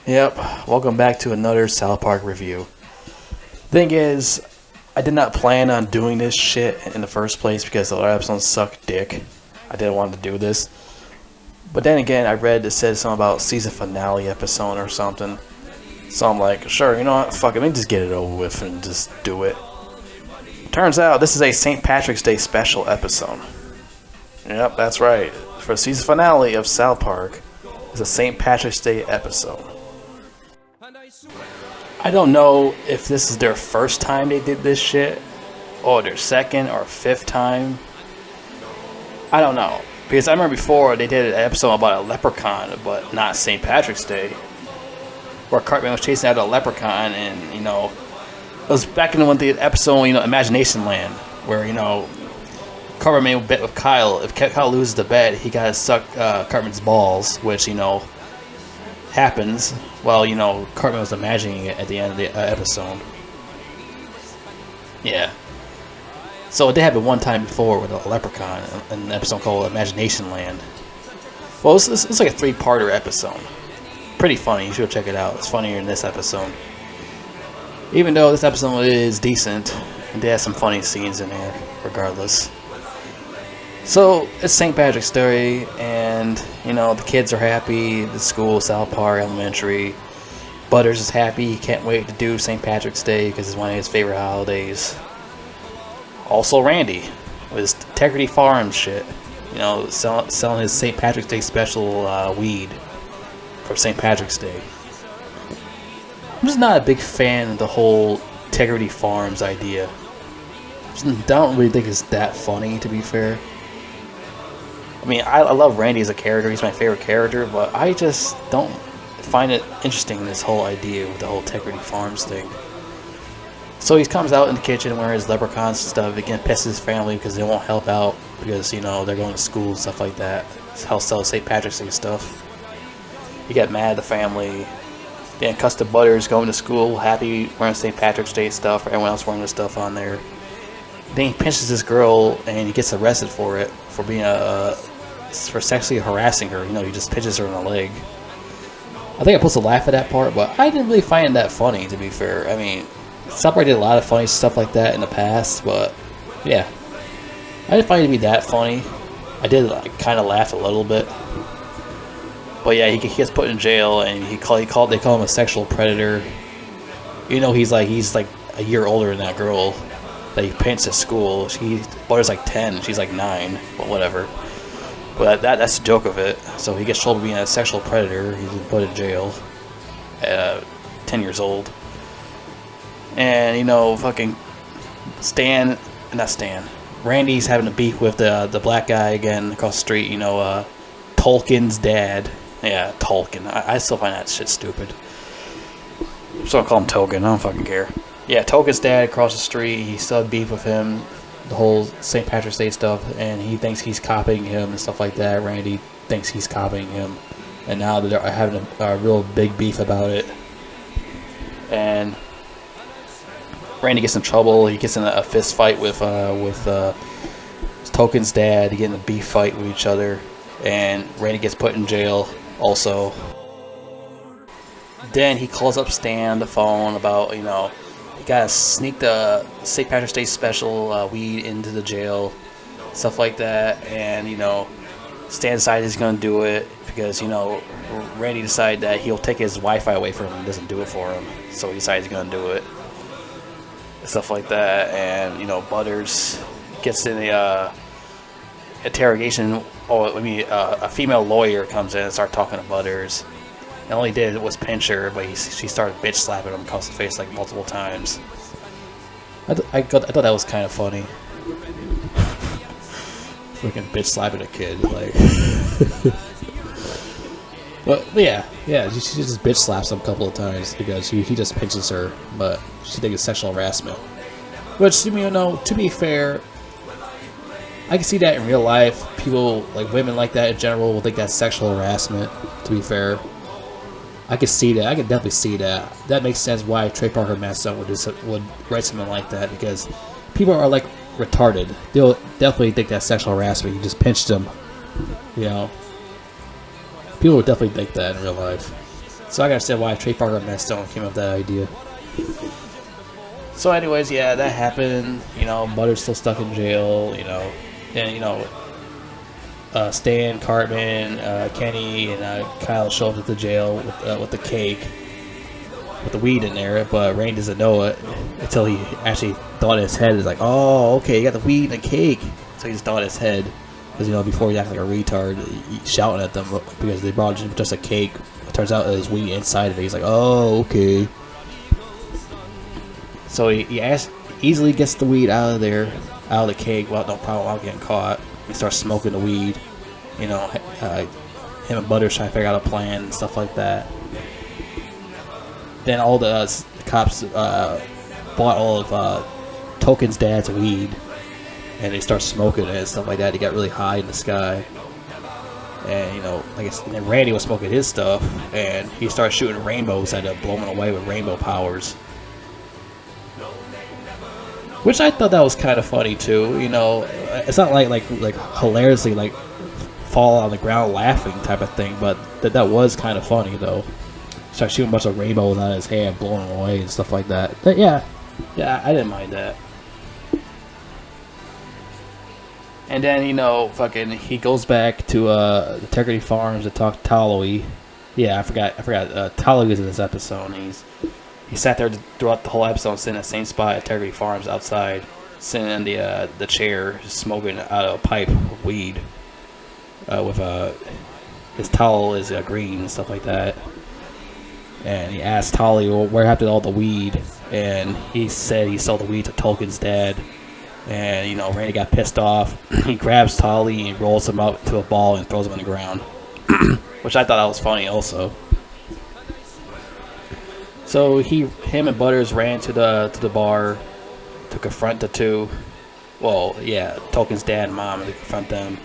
Yep, welcome back to another South Park review. Thing is, I did not plan on doing this shit in the first place because the other episodes suck dick. I didn't want to do this. But then again, I read it said something about season finale episode or something. So I'm like, sure, you know what, fuck it, let me just get it over with and just do it. Turns out this is a St. Patrick's Day special episode. Yep, that's right. For the season finale of South Park, it's a St. Patrick's Day episode. I don't know if this is their first time they did this shit, or their second or fifth time. I don't know. Because I remember before they did an episode about a leprechaun, but not St. Patrick's Day. Where Cartman was chasing out a leprechaun, and, you know, it was back in the episode, you know, Imagination Land, where, you know, Cartman made a bet with Kyle. If Kyle loses the bet, he gotta suck Cartman's balls, which, you know, happens while, you know, Cartman was imagining it at the end of the episode. Yeah. So it did happen one time before with a leprechaun in an episode called Imagination Land. Well, it's like a three-parter episode. Pretty funny. You should check it out. It's funnier than this episode. Even though this episode is decent, and they have some funny scenes in there, regardless. So, it's St. Patrick's Day, and, you know, the kids are happy, the school, South Park Elementary. Butters is happy, he can't wait to do St. Patrick's Day, because it's one of his favorite holidays. Also Randy, with his Integrity Farms shit. You know, selling his St. Patrick's Day special weed for St. Patrick's Day. I'm just not a big fan of the whole Integrity Farms idea. I don't really think it's that funny, to be fair. I mean, I love Randy as a character. He's my favorite character, but I just don't find it interesting, this whole idea with the whole Integrity Farms thing. So he comes out in the kitchen wearing his leprechauns and stuff. Again, pisses his family because they won't help out because, you know, they're going to school and stuff like that. Help sell St. Patrick's Day stuff. He got mad at the family. Then cuts to Butters going to school, happy wearing St. Patrick's Day stuff, or everyone else wearing the stuff on there. Then he pinches this girl and he gets arrested for it, for being for sexually harassing her. You know, he just pinches her in the leg. I think I'm supposed to laugh at that part, but I didn't really find it that funny, to be fair. I mean, South Park did a lot of funny stuff like that in the past, but yeah, I didn't find it to be that funny. I did kind of laugh a little bit, but yeah, he gets put in jail, and they call him a sexual predator. You know, he's like a year older than that girl that he paints at school. Butters like 10, she's like 9, but whatever. But that's the joke of it. So he gets told to being a sexual predator. He's put in jail at 10 years old. And, you know, fucking Randy's having a beef with the black guy again across the street. You know, Tolkien's dad. Yeah, Tolkien. I still find that shit stupid. So I call him Tolkien. I don't fucking care. Yeah, Tolkien's dad across the street. He still had beef with him. The whole St. Patrick's Day stuff, and he thinks he's copying him and stuff like that. Randy thinks he's copying him, and now they're having a real big beef about it. And Randy gets in trouble. He gets in a fist fight with Tolkien's dad. They get in a beef fight with each other, and Randy gets put in jail also. Then he calls up Stan on the phone about, you know, gotta sneak the St. Patrick's Day special weed into the jail, stuff like that. And, you know, Stan decided he's gonna do it because, you know, Randy decided that he'll take his Wi-Fi away from him and doesn't do it for him, so he decides he's gonna do it, stuff like that. And, you know, Butters gets in the interrogation. A female lawyer comes in and starts talking to Butters. And all he did was pinch her, but she started bitch slapping him across the face like multiple times. I thought that was kind of funny. Freaking bitch slapping a kid, like. But yeah, she just bitch slaps him a couple of times because he just pinches her, but she thinks it's sexual harassment. Which, you know, to be fair, I can see that in real life. People, like women like that in general, will think that's sexual harassment, to be fair. I could see that. I could definitely see that. That makes sense why Trey Parker Masson would write something like that, because people are like retarded. They'll definitely think that's sexual harassment. You just pinched them. You know, people would definitely think that in real life. So I gotta say why Trey Parker and Matt Stone came up with that idea. So anyways, yeah, that happened. You know, Butter's still stuck in jail. You know, and you know, Stan, Cartman, Kenny, and Kyle show up at the jail with the cake, with the weed in there. But Rain doesn't know it until he actually thought in his head. It's like, oh, okay, you got the weed and the cake. So he just thought in his head, because you know, before he acted like a retard, shouting at them because they brought just a cake. It turns out it was weed inside of it. He's like, oh, okay. So he easily gets the weed out of there, out of the cake, without no problem, without getting caught. He starts smoking the weed. You know, him and Butters trying to figure out a plan and stuff like that. Then all the cops bought all of Token's dad's weed, and they start smoking it and stuff like that. He got really high in the sky. And, you know, and then Randy was smoking his stuff, and he started shooting rainbows at him, blowing away with rainbow powers. Which I thought that was kind of funny too. You know, it's not like hilariously like fall on the ground laughing type of thing, but that was kind of funny though. Start shooting a bunch of rainbows out of his hand, blowing them away and stuff like that. But yeah, I didn't mind that. And then, you know, fucking he goes back to the Integrity Farms to talk to Taloy. Yeah, I forgot. Taloy is in this episode. And he sat there throughout the whole episode, sitting in the same spot at Integrity Farms outside, sitting in the chair, smoking out of a pipe of weed. With his towel is green and stuff like that. And he asked Tolly, well, where happened to all the weed? And he said he sold the weed to Tolkien's dad. And, you know, Randy got pissed off. He grabs Tolly and rolls him up to a ball and throws him on the ground. Which I thought that was funny also. So him and Butters ran to the bar to confront the two. Well, yeah, Tolkien's dad and mom, to confront them.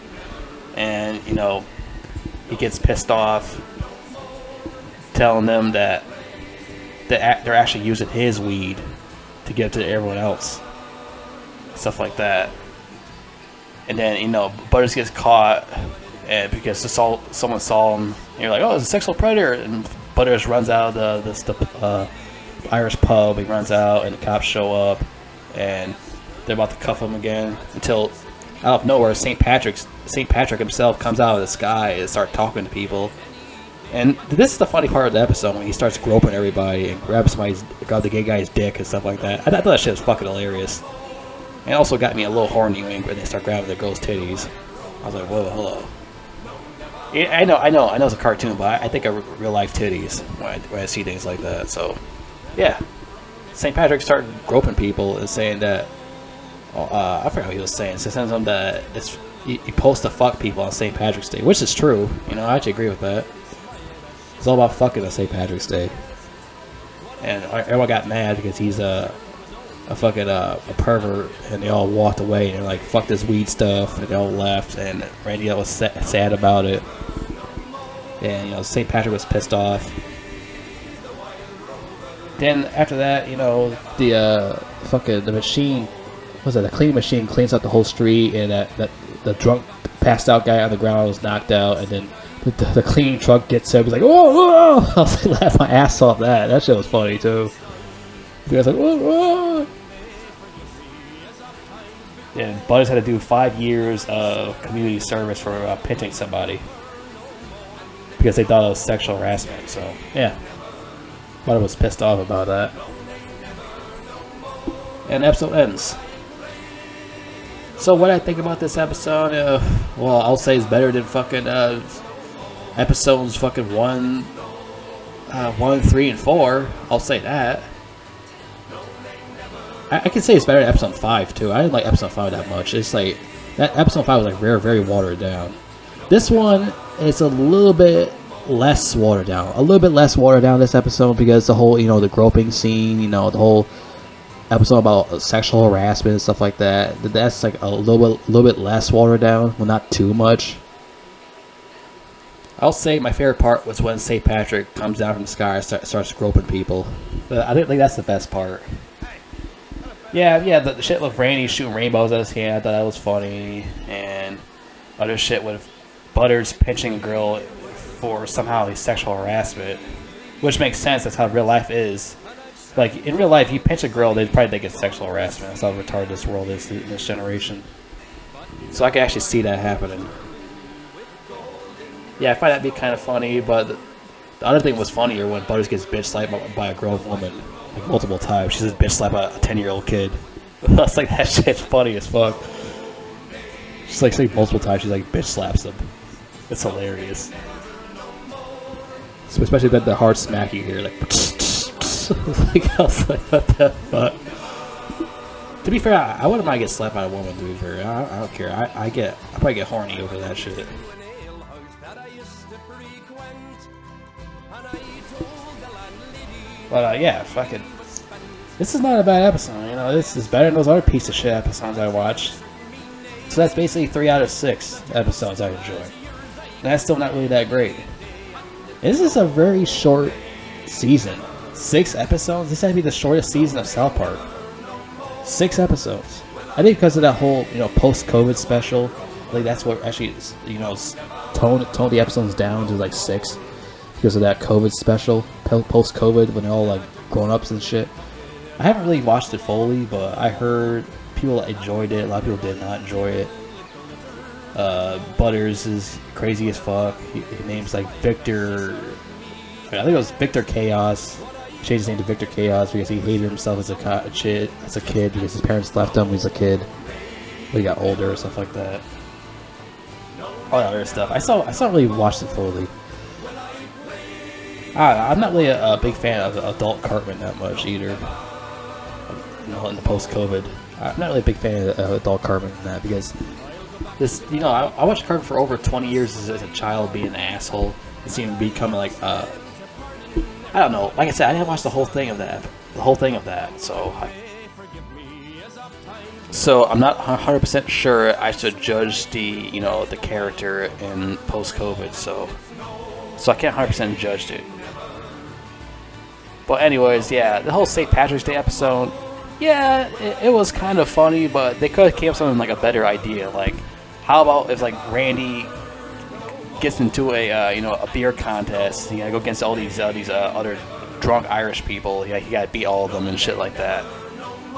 And, you know, he gets pissed off, telling them that they're actually using his weed to give to everyone else. Stuff like that. And then, you know, Butters gets caught and because someone saw him. And you're like, oh, it's a sexual predator. And Butters runs out of the Irish pub. He runs out and the cops show up. And they're about to cuff him again until out of nowhere, St. Patrick himself comes out of the sky and starts talking to people. And this is the funny part of the episode when he starts groping everybody and grabs the gay guy's dick and stuff like that. I thought that shit was fucking hilarious. And it also got me a little horny when they start grabbing the girl's titties. I was like, whoa, hello. Yeah, I know it's a cartoon, but I think of real life titties when I see things like that. So, yeah. St. Patrick started groping people and saying that, I forgot what he was saying. So he sends them that you're supposed to fuck people on St. Patrick's Day, which is true. You know, I actually agree with that. It's all about fucking on St. Patrick's Day. And everyone got mad because he's a pervert, and they all walked away and they're like, fuck this weed stuff, and they all left, and Randy was sad about it. And, you know, St. Patrick was pissed off. Then after that, you know, the machine, the cleaning machine cleans up the whole street, and the drunk passed out guy on the ground was knocked out, and then the cleaning truck gets him. He's like, whoa, whoa! I was like, laughing my ass off that. That shit was funny too. I was like, whoa, whoa! And Butters had to do 5 years of community service for pinching somebody because they thought it was sexual harassment. So yeah, Butters was pissed off about that. And the episode ends. So what I think about this episode, well, I'll say it's better than fucking episodes fucking 1, 3, and 4. I'll say that. I can say it's better than episode 5 too. I didn't like episode 5 that much. It's like that episode 5 was like very, very watered down. This one is a little bit less watered down. A little bit less watered down this episode because the whole, you know, the groping scene, you know, the whole episode about sexual harassment and stuff like that. That's like a little bit less watered down. Well, not too much. I'll say my favorite part was when St. Patrick comes down from the sky and starts groping people. But I didn't think that's the best part. Yeah, the shit with Randy shooting rainbows at his hand, I thought that was funny. And other shit with Butters pinching a girl for somehow his sexual harassment. which makes sense. That's how real life is. Like, in real life, you pinch a girl, they'd probably think it's sexual harassment. That's how retarded this world is in this generation. So I can actually see that happening. Yeah, I find that to be kind of funny, but the other thing was funnier when Butters gets bitch slapped by a grown woman, like, multiple times. She's just bitch slapped by a 10-year-old kid. That's like, that shit's funny as fuck. She's like multiple times, she's like bitch slaps him. It's hilarious. So especially the hard smack you hear, like, like, I was like, what the fuck? To be fair, I wouldn't mind getting slapped by a woman, to be fair. I don't care. I probably get horny over that shit. But yeah, fuck it. This is not a bad episode, you know. This is better than those other piece of shit episodes I watched. So that's basically 3 out of 6 episodes I enjoyed. And that's still not really that great. This is a very short season. 6 episodes? This had to be the shortest season of South Park. 6 episodes. I think because of that whole, you know, post-COVID special. I think that's what actually, you know, toned the episodes down to like 6. Because of that COVID special, post-COVID, when they're all like grown-ups and shit. I haven't really watched it fully, but I heard people enjoyed it. A lot of people did not enjoy it. Butters is crazy as fuck. His name's like Victor. I think it was Victor Chaos. He changed his name to Victor Chaos because he hated himself as a kid because his parents left him when he was a kid. When he got older or stuff like that. All that other stuff. I saw really watched it fully. I'm not really a big fan of adult Cartman that much either. You know, in the post-COVID, I'm not really a big fan of adult Cartman in that because this, you know, I watched Cartman for over 20 years as a child, being an asshole. It seemed to become like, I don't know. Like I said, I didn't watch the whole thing of that. So I'm not 100% sure I should judge the, you know, the character in post-COVID. So I can't 100% judge it. But anyways, yeah, the whole St. Patrick's Day episode, yeah, it was kind of funny, but they could have came up with something like a better idea. Like, how about if like Randy gets into a you know, a beer contest, he gotta go against all these other drunk Irish people. Yeah, he gotta beat all of them and shit like that.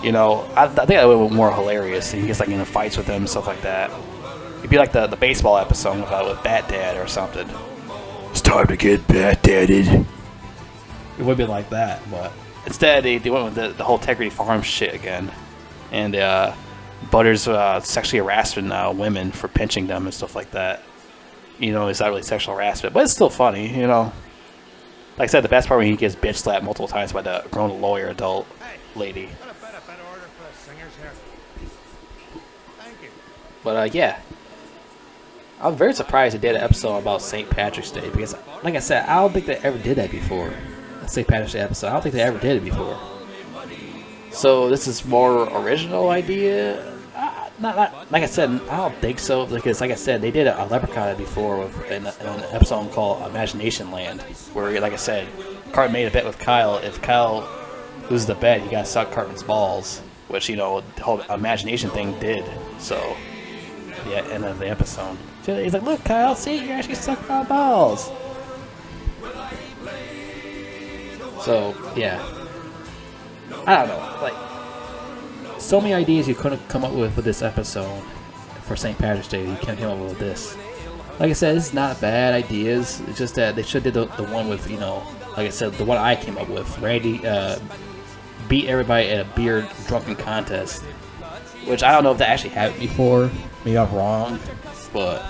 You know, I think that would be more hilarious. He gets like in fights with them and stuff like that. It'd be like the baseball episode with Bat Dad or something. It's time to get Bat Dadded. It would be like that, but instead they went with the whole Integrity Farm shit again, and Butters sexually harassing women for pinching them and stuff like that. You know, it's not really sexual harassment, but it's still funny. You know, like I said, the best part when he gets bitch slapped multiple times by the grown lawyer adult lady. But yeah, I'm very surprised they did an episode about St. Patrick's Day because, like I said, I don't think they ever did that before. A St. Patrick's Day episode. I don't think they ever did it before. So this is more original idea. Not like I said, I don't think so because, like I said, they did a Leprechaun before in an episode called Imagination Land, where, like I said, Cartman made a bet with Kyle. If Kyle loses the bet, he got to suck Cartman's balls, which, you know, the whole imagination thing did. So yeah, end of the episode. He's like, "Look, Kyle, see, you're actually sucking my balls." So yeah, I don't know, like, so many ideas you couldn't come up with this episode for St. Patrick's Day. You can't come up with this. Like I said, it's not bad ideas. It's just that they should have did the one with, you know, like I said, the one I came up with. Randy beat everybody at a beer drunken contest, which I don't know if that actually happened before. Maybe I'm wrong, but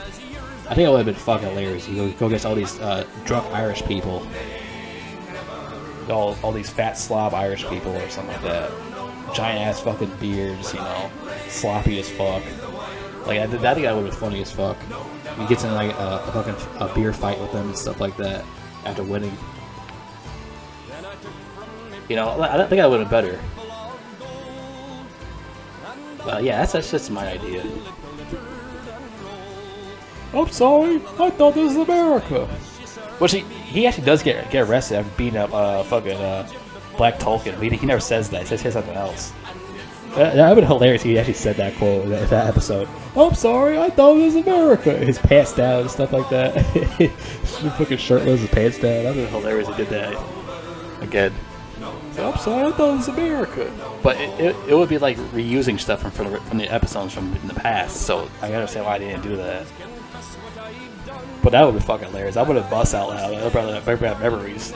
I think it would have been fucking hilarious. You go against all these drunk Irish people. All these fat slob Irish people or something like that. Giant ass fucking beards, you know, sloppy as fuck. Like, I think that would have been funny as fuck. He gets in like a beer fight with them and stuff like that after winning. You know, I think that would have been better. But yeah, that's just my idea. I'm sorry, I thought this was America. Which he actually does get arrested after beating up fucking Black Tolkien. He never says that. He says something else. That would have been hilarious if he actually said that quote in that episode. I'm sorry, I thought it was America. His pants down and stuff like that. Fucking shirtless, his pants down. That would have been hilarious if he did that. again. I'm sorry, I thought it was America. But it would be like reusing stuff from the episodes from in the past, so I understand why I didn't do that. But that would be fucking hilarious. I would have bust out loud. I would probably have memories.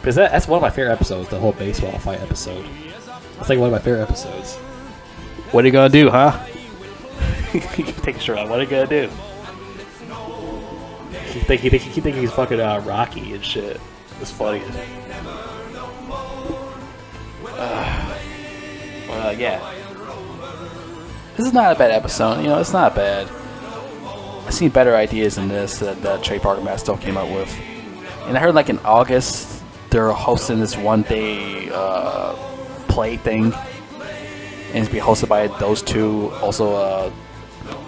Because that's one of my favorite episodes, the whole baseball fight episode. It's like one of my favorite episodes. What are you gonna do, huh? Take a shirt off. What are you gonna do? He think he's fucking Rocky and shit. It's funny. Yeah. This is not a bad episode. You know, it's not bad. I've seen better ideas than this that Trey Parker and Matt Stone came up with. And I heard like in August they're hosting this one-day play thing, and it's be hosted by those two. Also,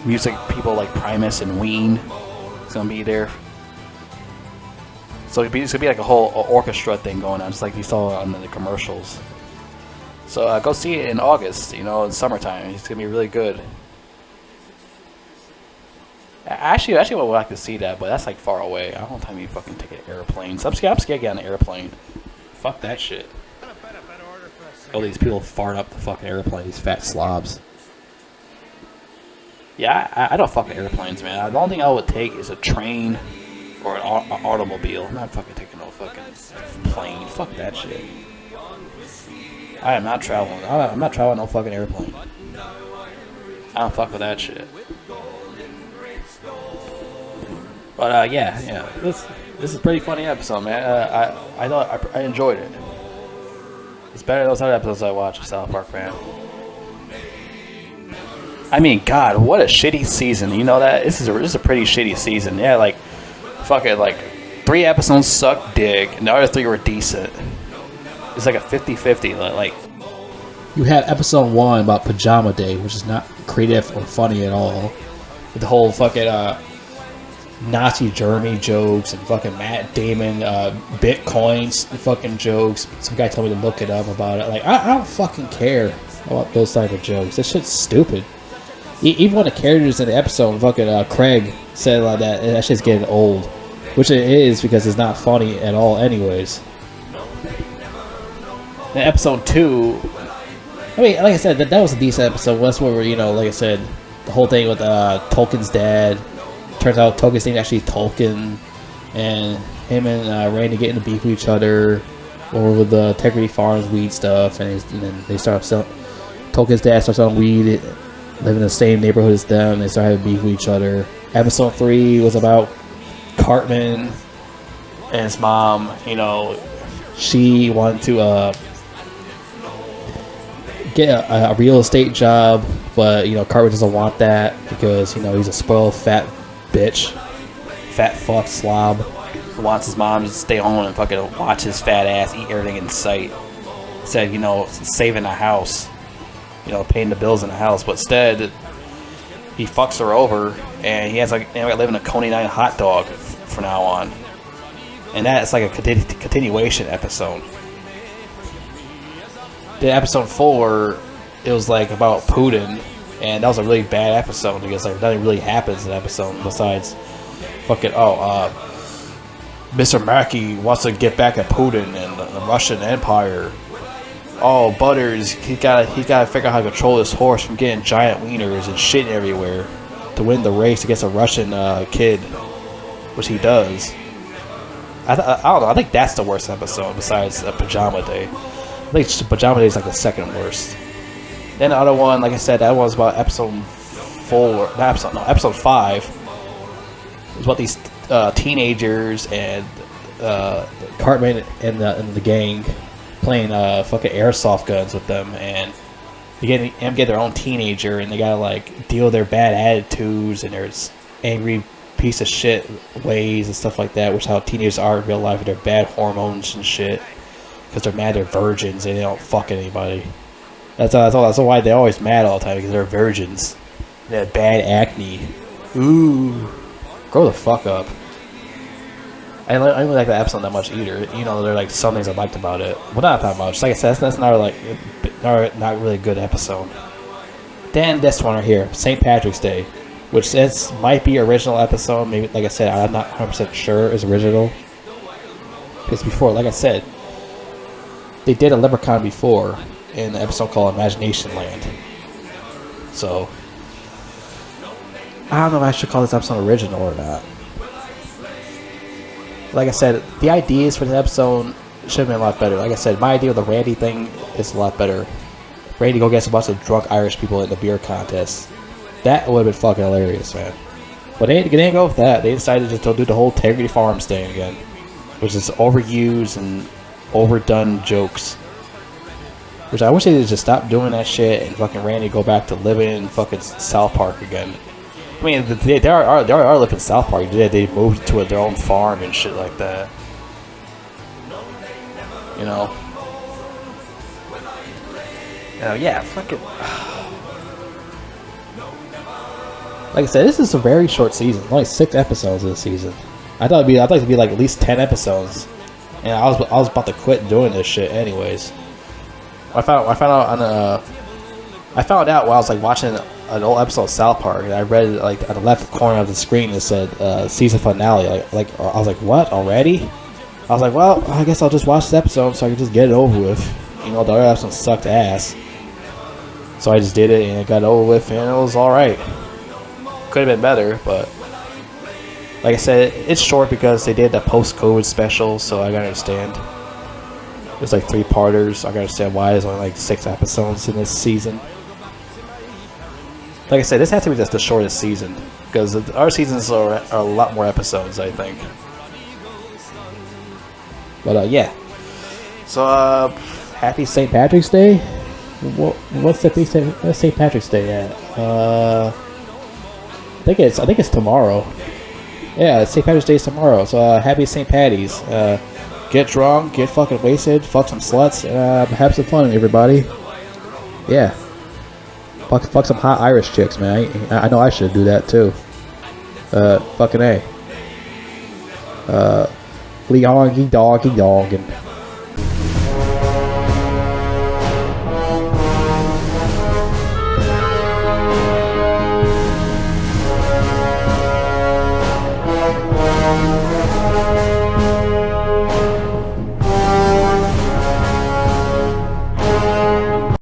music people like Primus and Ween is gonna be there. So it's gonna be like a whole orchestra thing going on, just like you saw on the commercials. So go see it in August. You know, in summertime, it's gonna be really good. Actually, I would like to see that, but that's like far away. I don't have time to fucking take an airplane. So I'm scared to get on an airplane. Fuck that shit. All these people fart up the fucking airplane, these fat slobs. Yeah, I don't fucking airplanes, man. The only thing I would take is a train or an automobile. I'm not fucking taking no fucking plane. Fuck that shit. I am not traveling. I'm not traveling no fucking airplane. I don't fuck with that shit. But yeah, this is a pretty funny episode, man. I enjoyed it. It's better than those other episodes I watched of South Park, man. I mean, God, what a shitty season. You know that this is a pretty shitty season. Yeah, like fucking like 3 episodes sucked dick, and the other 3 were decent. It's like a 50-50. Like you have episode 1 about Pajama Day, which is not creative or funny at all. With the whole fucking Nazi Germany jokes and fucking Matt Damon Bitcoins fucking jokes. Some guy told me to look it up about it. Like I don't fucking care about those type of jokes. This shit's stupid. Even when the characters in the episode, fucking Craig said like that shit's getting old, which it is because it's not funny at all, anyways. In episode 2, I mean, like I said, that was a decent episode. That's where you know, like I said, the whole thing with Tolkien's dad. Turns out Tolkien's name actually Tolkien, and him and Randy get into beef with each other over the Integrity Farms weed stuff, and then they start selling. Tolkien's dad starts selling weed, live in the same neighborhood as them. They start having beef with each other. Episode 3 was about Cartman and his mom. You know, she wanted to get a real estate job, but you know Cartman doesn't want that because you know he's a spoiled fat bitch, fat fuck slob who wants his mom to stay home and fucking watch his fat ass eat everything in sight. Instead, you know, saving a house, you know, paying the bills in the house, but instead he fucks her over and he has like live in a Coney 9 hot dog from now on, and that's like a continuation episode. The episode 4, it was like about Putin. And that was a really bad episode because like nothing really happens in the episode besides fucking Mr. Mackey wants to get back at Putin and the Russian Empire. Oh, Butters, he gotta figure out how to control this horse from getting giant wieners and shit everywhere to win the race against a Russian kid, which he does. I don't know. I think that's the worst episode besides Pajama Day. I think Pajama Day is like the second worst. Then the other one, like I said, that was about episode 5. It was about these teenagers and Cartman and the gang playing fucking airsoft guns with them, and they get their own teenager, and they gotta like deal with their bad attitudes and their angry piece of shit ways and stuff like that, which is how teenagers are in real life with their bad hormones and shit, because they're mad they're virgins and they don't fuck anybody. That's why they're always mad all the time, because they're virgins. They have bad acne. Ooh. Grow the fuck up. I don't really like that episode that much either. You know, there are like some things I liked about it. Well, not that much. Like I said, that's not not really a good episode. Then this one right here, St. Patrick's Day, which might be original episode. Maybe, like I said, I'm not 100% sure is original. Because before, like I said, they did a leprechaun before in an episode called Imagination Land. So, I don't know if I should call this episode original or not. Like I said, the ideas for the episode should have been a lot better. Like I said, my idea of the Randy thing is a lot better. Randy go get a bunch of drunk Irish people in the beer contest. That would have been fucking hilarious, man. But they didn't go with that. They decided to do the whole Integrity Farms thing again, which is overused and overdone jokes. Which I wish they would just stop doing that shit and fucking Randy go back to living in fucking South Park again. I mean, they are living in South Park. They moved to their own farm and shit like that. You know? Yeah, fucking. Like I said, this is a very short season. Only 6 episodes of the season. I'd like it to be like at least 10 episodes. And I was about to quit doing this shit anyways. I found out while I was like watching an old episode of South Park, and I read like on the left corner of the screen it said season finale. Like I was like, what, already? I was like, well, I guess I'll just watch this episode so I can just get it over with. You know, the other episode sucked ass. So I just did it and it got over with and it was alright. Could have been better, but like I said, it's short because they did the post-COVID special, so I gotta understand. There's like 3-parters. I gotta understand why there's only like 6 episodes in this season. Like I said, this has to be just the shortest season because our seasons are a lot more episodes, I think. But yeah. So happy St. Patrick's Day. What's St. Patrick's Day at? I think it's tomorrow. Yeah, St. Patrick's Day is tomorrow. So happy St. Patty's. Get drunk, get fucking wasted, fuck some sluts, have some fun, everybody. Yeah. Fuck some hot Irish chicks, man. I know I should do that too. Fucking A. Lee doggy dog, and